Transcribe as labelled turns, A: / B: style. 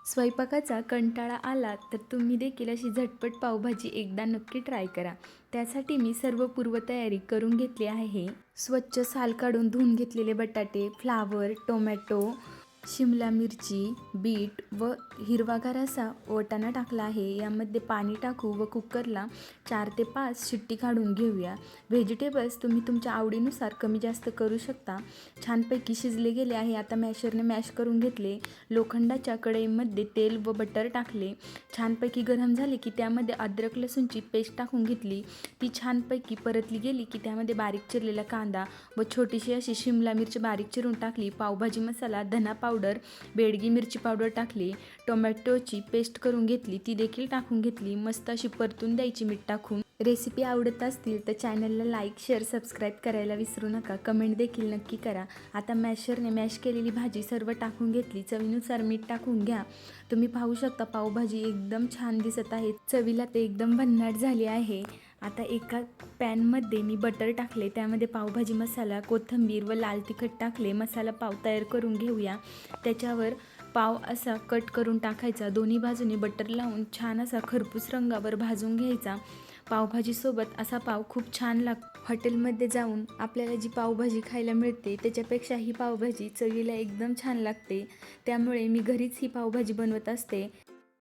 A: स्वयंपाकाचा कंटाळा आला तर तुम्ही देखील अशी झटपट पावभाजी एकदा नक्की ट्राय करा. त्यासाठी मी सर्व पूर्वतयारी करून घेतली आहे. स्वच्छ साल काढून धुवून घेतलेले बटाटे, फ्लावर, टोमॅटो, शिमला मिरची, बीट व हिरवागार असा वाटाणा टाकला आहे. यामध्ये पाणी टाकू व कुकरला 4 ते 5 शिट्टी काढून घेऊया. व्हेजिटेबल्स तुम्ही तुमच्या आवडीनुसार कमी जास्त करू शकता. छानपैकी शिजले गेले आहे. आता मॅशरने मॅश करून घेतले. लोखंडाच्या कढईमध्ये तेल व बटर टाकले. छानपैकी गरम झाले की त्यामध्ये अद्रक लसूणची पेस्ट टाकून घेतली. ती छानपैकी परतली गेली की त्यामध्ये बारीक चिरलेला कांदा व छोटीशी अशी शिमला मिरची बारीक चिरून टाकली. पावभाजी मसाला, धना पावडर, बेडगी मिरची पावडर टाकली. टोमॅटोची पेस्ट करून घेतली, ती देखील टाकून घेतली. मस्त अशी परतून द्यायची मीठ टाकून. रेसिपी आवडत असतील तर चॅनलला लाईक, शेअर, सबस्क्राईब करायला विसरू नका. कमेंट देखील नक्की करा. आता मॅशरने मॅश केलेली भाजी सर्व टाकून घेतली. चवीनुसार मीठ टाकून घ्या. तुम्ही पाहू शकता पावभाजी एकदम छान दिसत आहे. चवीला ते एकदम भन्नाट झाली आहे. आता एका पॅनमध्ये मी बटर टाकले. त्यामध्ये पावभाजी मसाला, कोथिंबीर व लाल तिखट टाकले. मसाला पाव तयार करून घेऊया. त्याच्यावर पाव असा कट करून टाकायचा. दोन्ही बाजूने बटर लावून छान असा खरपूस रंगावर भाजून घ्यायचा. पावभाजीसोबत असा पाव खूप छान लागतो. हॉटेलमध्ये जाऊन आपल्याला जी पावभाजी खायला मिळते त्याच्यापेक्षा ही पावभाजी चवीला एकदम छान लागते. त्यामुळे मी घरीच ही पावभाजी बनवत असते.